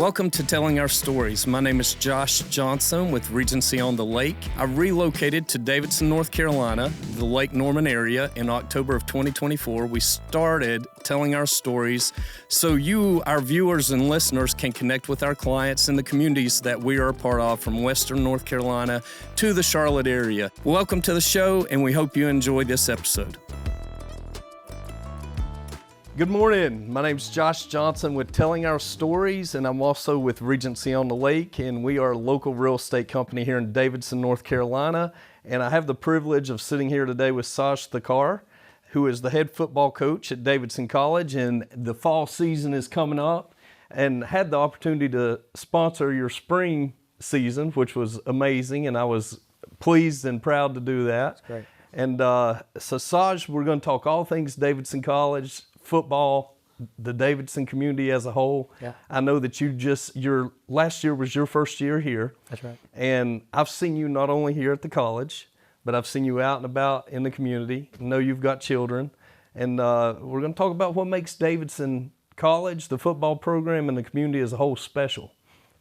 Welcome to Telling Our Stories. My name is Josh Johnson with Regency On The Lake. I relocated to Davidson, North Carolina, the Lake Norman area, in October of 2024. We started telling our stories so you, our viewers and listeners, can connect with our clients in the communities that we are a part of, from Western North Carolina to the Charlotte area. Welcome to the show, and we hope you enjoy this episode. Good morning. My name's Josh Johnson with Telling Our Stories, and I'm also with Regency On The Lake, and we are a local real estate company here in Davidson, North Carolina. And I have the privilege of sitting here today with Saj Thakkar, who is the head football coach at Davidson College, and the fall season is coming up, and had the opportunity to sponsor your spring season, which was amazing, and I was pleased and proud to do that. That's great. And so Saj, we're going to talk all things Davidson College, football, the Davidson community as a whole. Yeah. I know that your last year was your first year here. That's right. And I've seen you not only here at the college, but I've seen you out and about in the community. I know you've got children. And we're going to talk about what makes Davidson College, the football program, and the community as a whole special.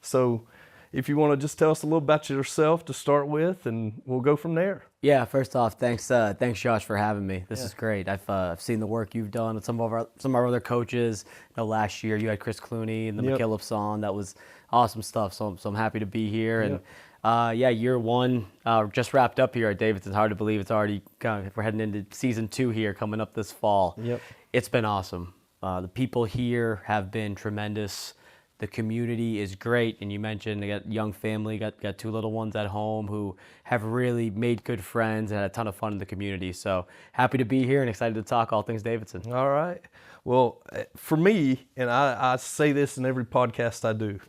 So if you want to just tell us a little about yourself to start with, and we'll go from there. Yeah, first off, thanks Josh for having me. This is great. I've seen the work you've done with some of our other coaches. Last year you had Chris Clooney and the McKillips on. That was awesome stuff. So I'm happy to be here. And year one just wrapped up here at Davidson. It's hard to believe it's already we're heading into season 2 here, coming up this fall. Yep. It's been awesome. The people here have been tremendous. The community is great, and you mentioned they got young family, got 2 little ones at home who have really made good friends and had a ton of fun in the community. So happy to be here and excited to talk all things Davidson. All right. Well, for me, and I say this in every podcast I do,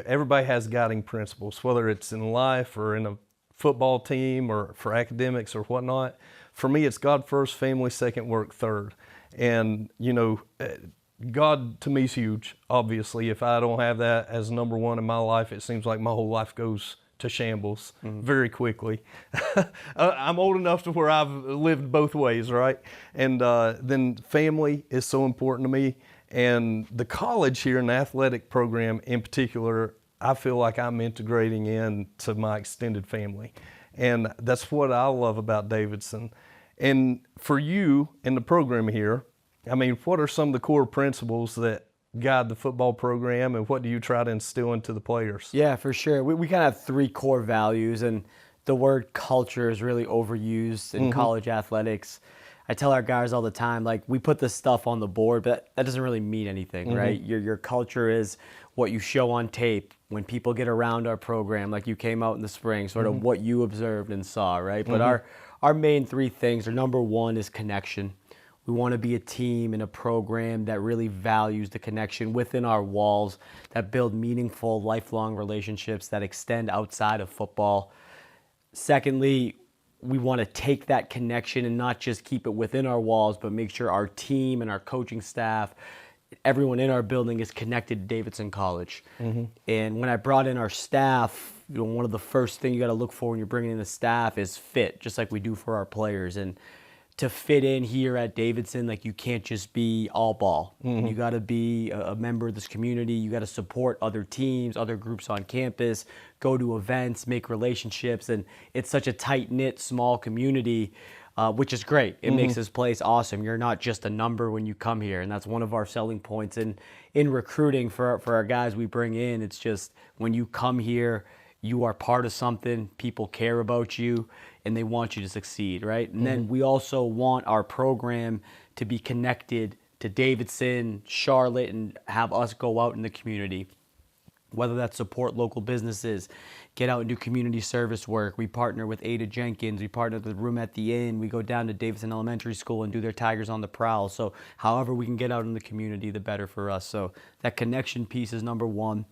everybody has guiding principles, whether it's in life or in a football team or for academics or whatnot. For me, it's God first, family second, work third. And, God to me is huge, obviously. If I don't have that as number one in my life, it seems like my whole life goes to shambles very quickly. I'm old enough to where I've lived both ways, right? And then family is so important to me. And the college here and the athletic program in particular, I feel like I'm integrating into my extended family. And that's what I love about Davidson. And for you in the program here, what are some of the core principles that guide the football program, and what do you try to instill into the players? Yeah, for sure. We kind of have 3 core values, and the word culture is really overused in college athletics. I tell our guys all the time, we put this stuff on the board, but that doesn't really mean anything, right? Your culture is what you show on tape when people get around our program, like you came out in the spring, sort of what you observed and saw, right? But our main 3 things are, number 1 is connection. We want to be a team and a program that really values the connection within our walls, that build meaningful, lifelong relationships that extend outside of football. Secondly, we want to take that connection and not just keep it within our walls, but make sure our team and our coaching staff, everyone in our building is connected to Davidson College. And when I brought in our staff, one of the first things you got to look for when you're bringing in the staff is fit, just like we do for our players. And to fit in here at Davidson, you can't just be all ball. You got to be a member of this community. You got to support other teams, other groups on campus, go to events, make relationships. And it's such a tight-knit, small community, which is great. It makes this place awesome. You're not just a number when you come here, and that's one of our selling points. And in recruiting for our guys we bring in, it's just when you come here, you are part of something, people care about you, and they want you to succeed, right? And then we also want our program to be connected to Davidson, Charlotte, and have us go out in the community, whether that's support local businesses, get out and do community service work. We partner with Ada Jenkins, we partner with Room at the Inn, we go down to Davidson Elementary School and do their Tigers on the Prowl. So however we can get out in the community, the better for us. So that connection piece is number 1.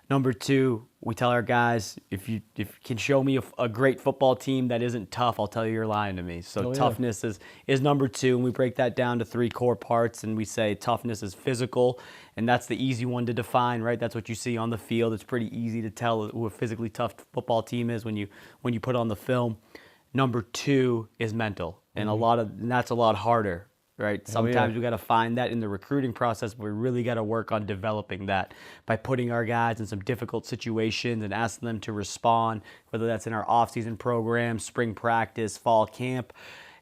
Number 2, we tell our guys, if you can show me a great football team that isn't tough, I'll tell you you're lying to me. So toughness is number 2, and we break that down to 3 core parts, and we say toughness is physical, and that's the easy one to define, right? That's what you see on the field. It's pretty easy to tell who a physically tough football team is when you put on the film. Number 2 is mental, and that's a lot harder. right? Sometimes we got to find that in the recruiting process, but we really got to work on developing that by putting our guys in some difficult situations and asking them to respond, whether that's in our off-season program, spring practice, fall camp.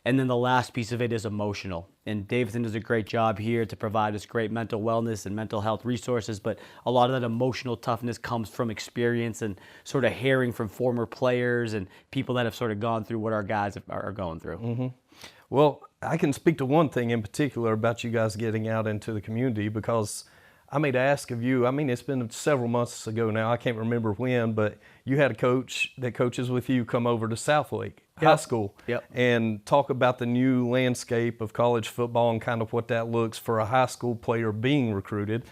And then the last piece of it is emotional. And Davidson does a great job here to provide us great mental wellness and mental health resources, but a lot of that emotional toughness comes from experience and sort of hearing from former players and people that have sort of gone through what our guys are going through. Mm-hmm. Well, I can speak to one thing in particular about you guys getting out into the community, because I made ask of you, I mean, it's been several months ago now, I can't remember when, but you had a coach that coaches with you come over to South Lake High School and talk about the new landscape of college football and kind of what that looks for a high school player being recruited.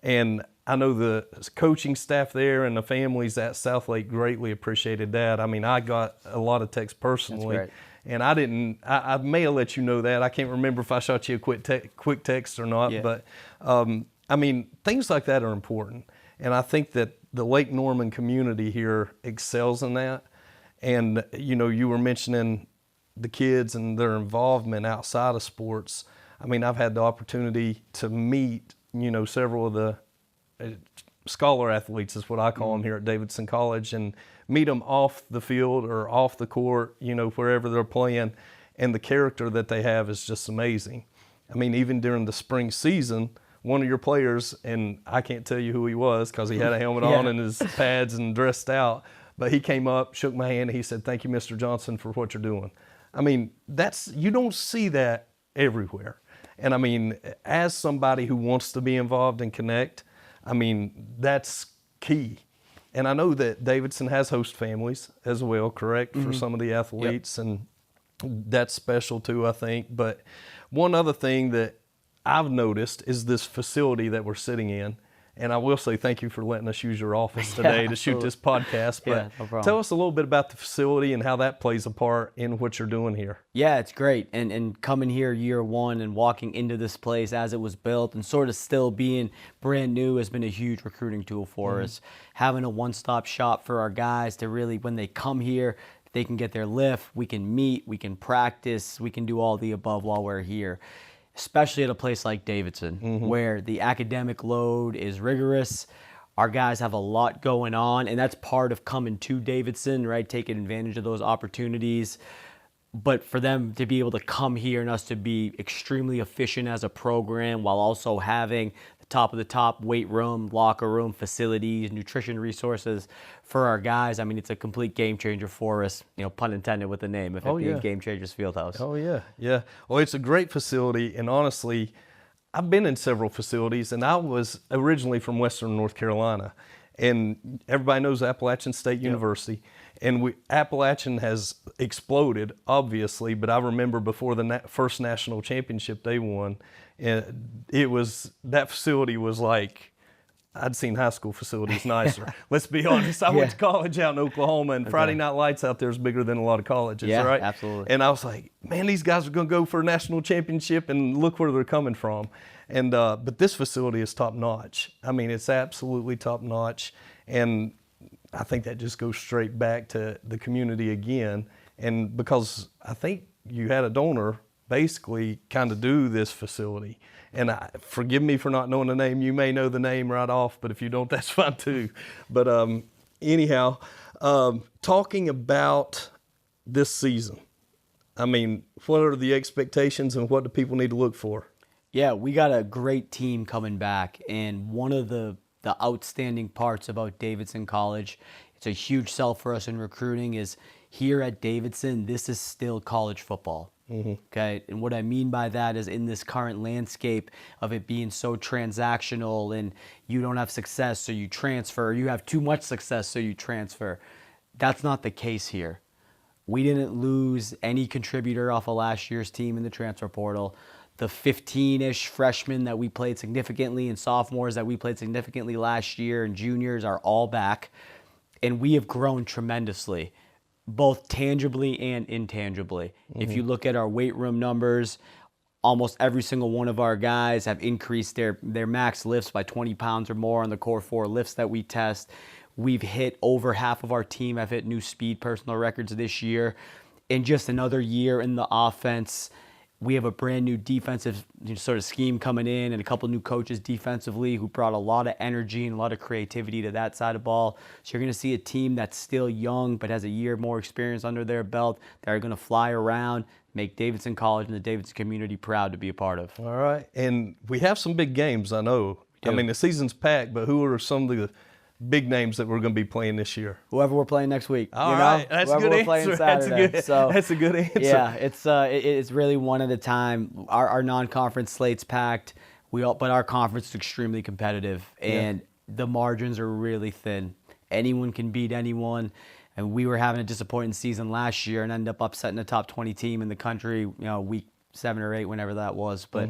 And I know the coaching staff there and the families at South Lake greatly appreciated that. I mean, I got a lot of texts personally. That's great. And I may have let you know that. I can't remember if I shot you a quick text or not. But, I mean, things like that are important. And I think that the Lake Norman community here excels in that. And, you know, you were mentioning the kids and their involvement outside of sports. I mean, I've had the opportunity to meet, you know, several of the scholar athletes is what I call them here at Davidson College, and meet them off the field or off the court, you know, wherever they're playing, and the character that they have is just amazing. I mean, even during the spring season, one of your players, and I can't tell you who he was because he had a helmet on and his pads and dressed out, but he came up, shook my hand, and he said, "Thank you, Mr. Johnson, for what you're doing." I mean, you don't see that everywhere. And I mean, as somebody who wants to be involved and connect, I mean, that's key. And I know that Davidson has host families as well, correct, for some of the athletes, and that's special too, I think. But one other thing that I've noticed is this facility that we're sitting in. And I will say thank you for letting us use your office today to shoot this podcast. But no problem. Tell us a little bit about the facility and how that plays a part in what you're doing here. Yeah, it's great. And coming here year one and walking into this place as it was built and sort of still being brand new has been a huge recruiting tool for us. Having a one-stop shop for our guys to really, when they come here, they can get their lift, we can meet, we can practice, we can do all the above while we're here. Especially at a place like Davidson, where the academic load is rigorous. Our guys have a lot going on, and that's part of coming to Davidson, right? Taking advantage of those opportunities. But for them to be able to come here and us to be extremely efficient as a program while also having the top of the top weight room, locker room, facilities, nutrition resources for our guys, I mean, it's a complete game changer for us, you know, pun intended with the name, if it being Game Changers Fieldhouse. Oh, yeah, yeah. Well, it's a great facility, and honestly, I've been in several facilities, and I was originally from Western North Carolina, and everybody knows Appalachian State University, and Appalachian has exploded, obviously, but I remember before the first national championship they won, that facility was like, I'd seen high school facilities nicer. Let's be honest. I went to college out in Oklahoma, and Friday Night Lights out there is bigger than a lot of colleges, right? Absolutely. And I was like, man, these guys are going to go for a national championship, and look where they're coming from. And but this facility is top notch. I mean, it's absolutely top notch, and I think that just goes straight back to the community again. And because I think you had a donor basically kind of do this facility. And forgive me for not knowing the name. You may know the name right off, but if you don't, that's fine too. But anyhow, talking about this season, I mean, what are the expectations and what do people need to look for? Yeah, we got a great team coming back. And one of the outstanding parts about Davidson College, it's a huge sell for us in recruiting, is here at Davidson, this is still college football. Okay, and what I mean by that is in this current landscape of it being so transactional and you don't have success so you transfer, or you have too much success so you transfer. That's not the case here. We didn't lose any contributor off of last year's team in the transfer portal. The 15-ish freshmen that we played significantly and sophomores that we played significantly last year and juniors are all back. And we have grown tremendously, both tangibly and intangibly. If you look at our weight room numbers, almost every single one of our guys have increased their max lifts by 20 pounds or more on the core 4 lifts that we test. We've hit over half of our team have hit new speed personal records this year. In just another year in the offense, We have a brand new defensive sort of scheme coming in, and a couple new coaches defensively who brought a lot of energy and a lot of creativity to that side of the ball. So you're going to see a team that's still young but has a year more experience under their belt that are going to fly around, make Davidson College and the Davidson community proud to be a part of. All right. And we have some big games, I know. I mean, the season's packed, but who are some of the big names that we're going to be playing this year? Whoever we're playing next week. All right. That's a good answer. That's a good answer. Yeah, it's really one at a time. Our non-conference slate's packed. But our conference is extremely competitive, and the margins are really thin. Anyone can beat anyone. And we were having a disappointing season last year and ended up upsetting the top 20 team in the country, week 7 or 8, whenever that was. But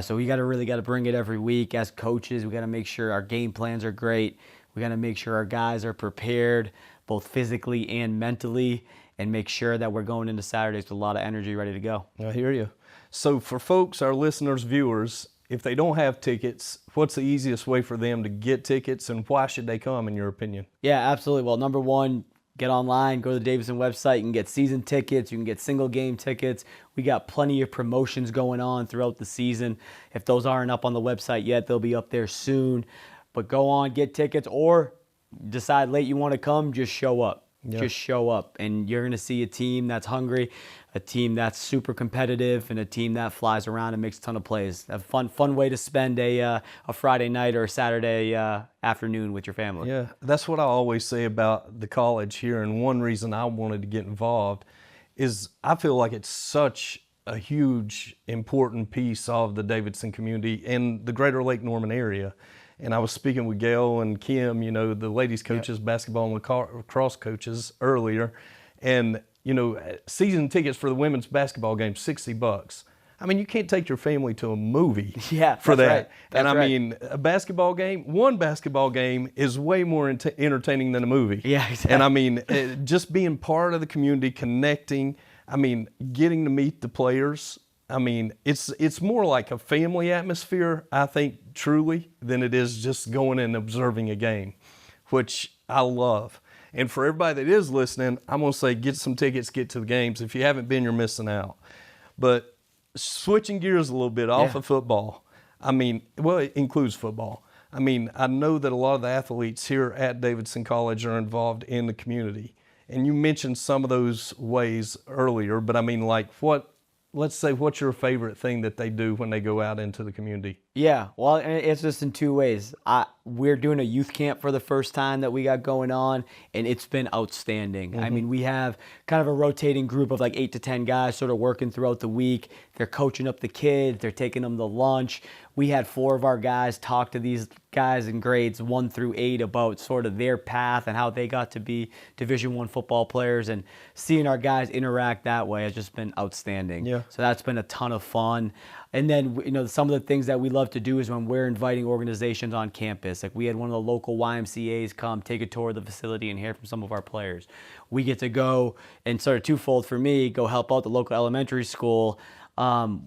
so we really got to bring it every week as coaches. We got to make sure our game plans are great. We got to make sure our guys are prepared both physically and mentally, and make sure that we're going into Saturdays with a lot of energy ready to go. I hear you. So for folks, our listeners, viewers, if they don't have tickets, what's the easiest way for them to get tickets, and why should they come, in your opinion? Yeah, absolutely. Well, number one, get online, go to the Davidson website. You can get season tickets. You can get single game tickets. We got plenty of promotions going on throughout the season. If those aren't up on the website yet, they'll be up there soon. But go on, get tickets, or decide late you want to come, just show up. Yep. Just show up, and you're going to see a team that's hungry, a team that's super competitive, and a team that flies around and makes a ton of plays. A fun way to spend a Friday night or a Saturday afternoon with your family. Yeah, that's what I always say about the college here, and one reason I wanted to get involved is I feel like it's such a huge, important piece of the Davidson community and the greater Lake Norman area. And I was speaking with Gail and Kim, the ladies coaches, basketball and lacrosse coaches earlier. And, season tickets for the women's basketball game, $60. I mean, you can't take your family to a movie for that. Right. And I mean, one basketball game is way more entertaining than a movie. Yeah, exactly. And I mean, just being part of the community, connecting, getting to meet the players. I mean, it's more like a family atmosphere, I think, truly, than it is just going and observing a game, which I love. And for everybody that is listening, I'm going to say get some tickets, get to the games. If you haven't been, you're missing out. But switching gears a little bit off of football, it includes football. I know that a lot of the athletes here at Davidson College are involved in the community. And you mentioned some of those ways earlier, but let's say, what's your favorite thing that they do when they go out into the community? Yeah, well, it's just in two ways. We're doing a youth camp for the first time that we got going on, and it's been outstanding. We have kind of a rotating group of like 8 to 10 guys sort of working throughout the week. They're coaching up the kids. They're taking them to lunch. We had 4 of our guys talk to these guys in grades 1 through 8 about sort of their path and how they got to be Division I football players, and seeing our guys interact that way has just been outstanding. Yeah. So that's been a ton of fun. And then, some of the things that we love to do is when we're inviting organizations on campus. Like we had one of the local YMCAs come take a tour of the facility and hear from some of our players. We get to go and sort of twofold for me, go help out the local elementary school,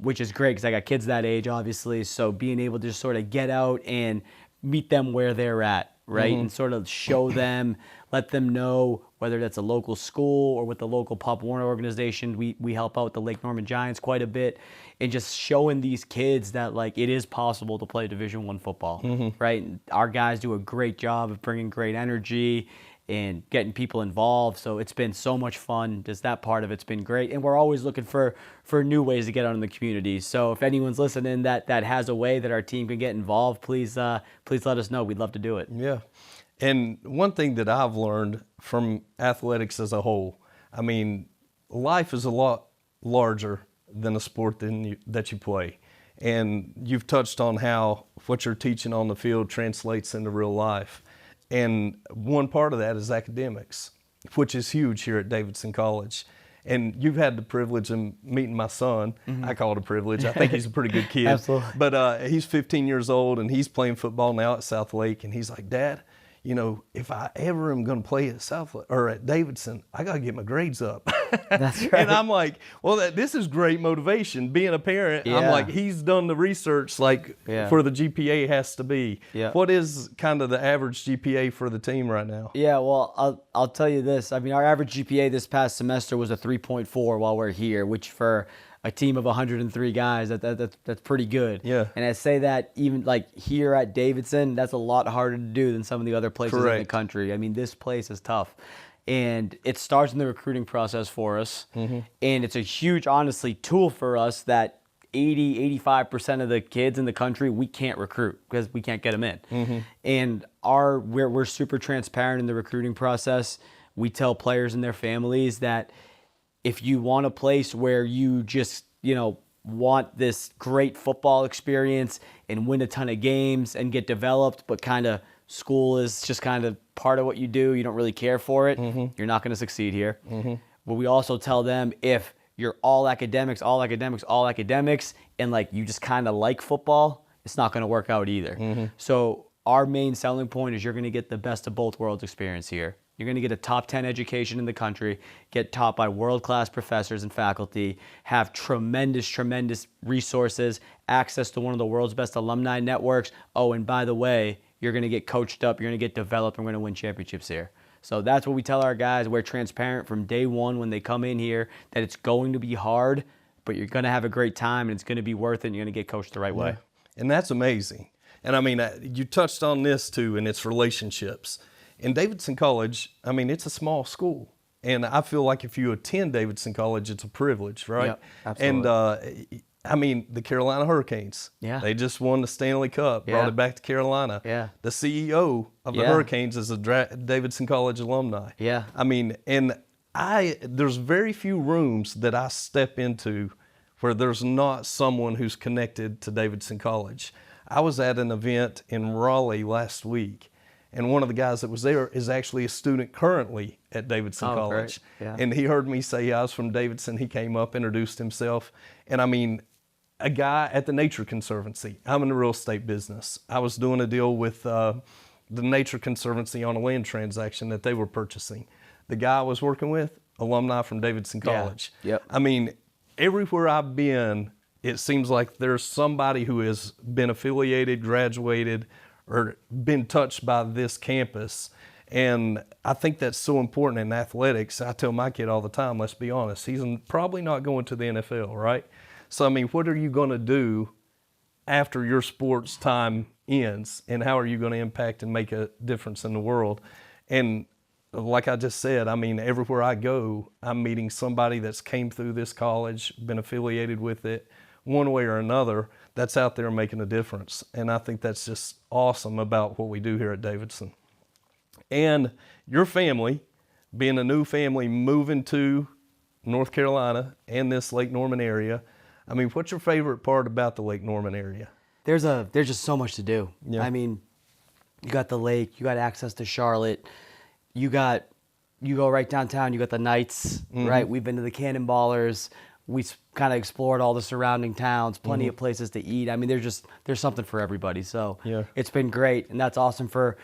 which is great because I got kids that age, obviously. So being able to just sort of get out and meet them where they're at, right? And sort of show them, let them know whether that's a local school or with the local Pop Warner organization. We help out the Lake Norman Giants quite a bit, and just showing these kids that it is possible to play Division I football, right? And our guys do a great job of bringing great energy and getting people involved. So it's been so much fun. Just that part of it's been great. And we're always looking for new ways to get out in the community. So if anyone's listening that has a way that our team can get involved, please let us know. We'd love to do it. Yeah. And one thing that I've learned from athletics as a whole, life is a lot larger than a sport that you play. And you've touched on how what you're teaching on the field translates into real life. And one part of that is academics, which is huge here at Davidson College. And you've had the privilege of meeting my son. I call it a privilege. I think he's a pretty good kid. Absolutely. But he's 15 years old, and he's playing football now at South Lake. And he's like, Dad, if I ever am going to play at at Davidson, I got to get my grades up. That's right. And I'm like, well, this is great motivation. Being a parent, I'm like, he's done the research for the GPA has to be. Yeah. What is kind of the average GPA for the team right now? Yeah, well, I'll tell you this. Our average GPA this past semester was a 3.4 while we're here, which for a team of 103 guys, that's pretty good. Yeah. And I say that even like here at Davidson, that's a lot harder to do than some of the other places in the Correct. country. I mean, this place is tough. And it starts in the recruiting process for us. And it's a huge, honestly, tool for us that 85% of the kids in the country, we can't recruit because we can't get them in. And we're super transparent in the recruiting process. We tell players and their families that if you want a place where you just, want this great football experience and win a ton of games and get developed, but kind of school is just kind of part of what you do, you don't really care for it, you're not going to succeed here. But we also tell them if you're all academics, and like you just kind of like football, it's not going to work out either. So our main selling point is you're going to get the best of both worlds experience here. You're going to get a top 10 education in the country, get taught by world-class professors and faculty, have tremendous resources, access to one of the world's best alumni networks. Oh, and by the way, you're going to get coached up, you're going to get developed, and we're going to win championships here. So that's what we tell our guys. We're transparent from day one when they come in here that it's going to be hard, but you're going to have a great time, and it's going to be worth it, and you're going to get coached the right way. And that's amazing. And I mean, you touched on this too, and it's relationships. In Davidson College, I mean, it's a small school. And I feel like if you attend Davidson College, it's a privilege, right? Yep, absolutely. And I mean, the Carolina Hurricanes, they just won the Stanley Cup, brought it back to Carolina. The CEO of the Hurricanes is a Davidson College alumni. I mean, and there's very few rooms that I step into where there's not someone who's connected to Davidson College. I was at an event in Raleigh last week, and one of the guys that was there is actually a student currently at Davidson College. And he heard me say I was from Davidson. He came up, introduced himself. And I mean, a guy at the Nature Conservancy. I'm in the real estate business. I was doing a deal with the Nature Conservancy on a land transaction that they were purchasing. The guy I was working with, alumni from Davidson College. I mean, everywhere I've been, it seems like there's somebody who has been affiliated, graduated, or been touched by this campus. And I think that's so important in athletics. I tell my kid all the time, let's be honest, he's probably not going to the NFL, right? So, I mean, what are you going to do after your sports time ends, and how are you going to impact and make a difference in the world? And like I just said, I mean, everywhere I go, I'm meeting somebody that's came through this college, been affiliated with it, one way or another, that's out there making a difference. And I think that's just awesome about what we do here at Davidson. And your family, being a new family, moving to North Carolina and this Lake Norman area, I mean, what's your favorite part about the Lake Norman area? There's just so much to do. I mean, you got the lake, you got access to Charlotte, you go right downtown, you got the Knights, right? We've been to the Cannonballers. We kind of explored all the surrounding towns, plenty of places to eat. I mean, there's something for everybody. So it's been great, and that's awesome for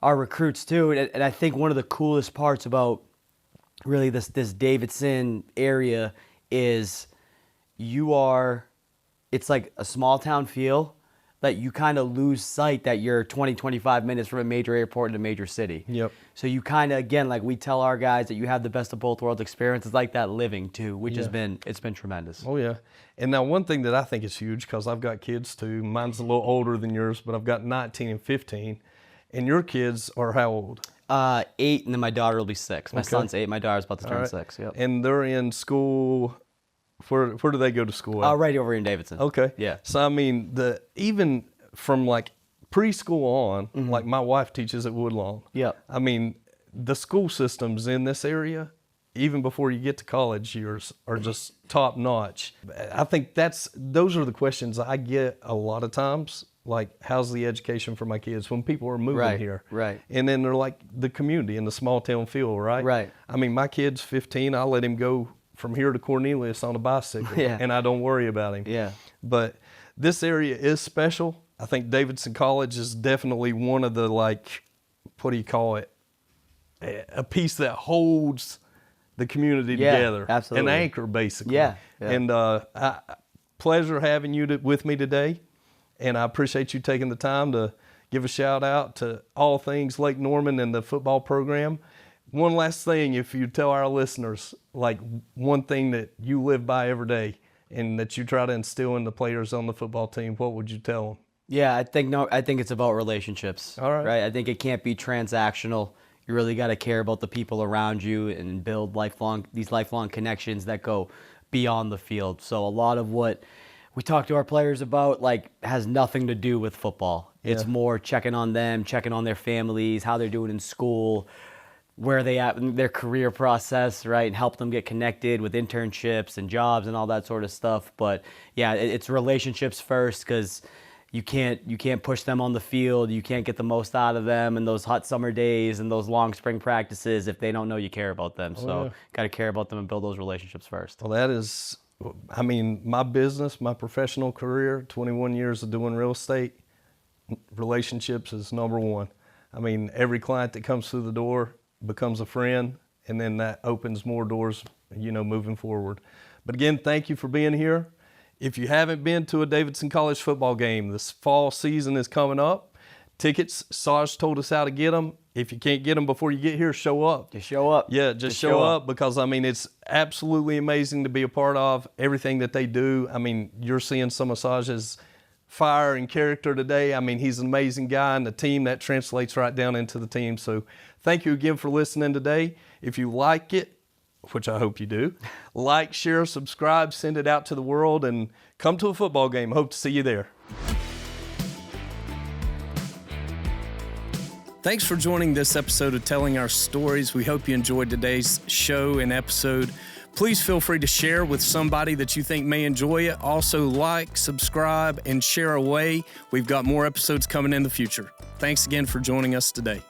our recruits too. And I think one of the coolest parts about really this Davidson area is it's like a small town feel that you kind of lose sight that you're 20-25 minutes from a major airport in a major city. So you kind of, again, like we tell our guys that you have the best of both worlds experience. It's like that living too, which it's been tremendous. Oh yeah. And now one thing that I think is huge, because I've got kids too, mine's a little older than yours, but I've got 19 and 15. And your kids are how old? 8, and then my daughter will be 6. My son's 8, my daughter's about to turn 6. And they're in school. Where do they go to school at? Right over in Davidson. So I mean, even from like preschool on, like my wife teaches at Woodlawn. I mean, the school systems in this area, even before you get to college years, are just top notch. I think those are the questions I get a lot of times. Like, how's the education for my kids when people are moving here? And then they're like the community in the small town feel, right? I mean, my kid's 15. I'll let him go from here to Cornelius on a bicycle, and I don't worry about him. But this area is special. I think Davidson College is definitely one of the, like, what do you call it? A piece that holds the community together. An anchor, basically. And pleasure having you with me today. And I appreciate you taking the time to give a shout out to all things Lake Norman and the football program. One last thing, if you tell our listeners, like one thing that you live by every day and that you try to instill in the players on the football team, what would you tell them? Yeah, I think it's about relationships. All right. I think it can't be transactional. You really got to care about the people around you and build these lifelong connections that go beyond the field. So a lot of what we talk to our players about has nothing to do with football. It's more checking on them, checking on their families, how they're doing in school, where they at in their career process, right? And help them get connected with internships and jobs and all that sort of stuff. But yeah, it's relationships first, because you can't push them on the field. You can't get the most out of them in those hot summer days and those long spring practices if they don't know you care about them. So got to care about them and build those relationships first. Well, that is, I mean, my business, my professional career, 21 years of doing real estate, relationships is number one. I mean, every client that comes through the door becomes a friend, and then that opens more doors, moving forward. But again, thank you for being here. If you haven't been to a Davidson College football game, this fall season is coming up. Tickets, Saj told us how to get them. If you can't get them before you get here, show up. Just show up. Yeah, just show up, because, I mean, it's absolutely amazing to be a part of everything that they do. I mean, you're seeing some of Saj's fire and character today. I mean, he's an amazing guy, and the team, that translates right down into the team. So thank you again for listening today. If you like it, which I hope you do, like, share, subscribe, send it out to the world, and come to a football game. Hope to see you there. Thanks for joining this episode of Telling Our Stories. We hope you enjoyed today's show and episode. Please feel free to share with somebody that you think may enjoy it. Also, like, subscribe, and share away. We've got more episodes coming in the future. Thanks again for joining us today.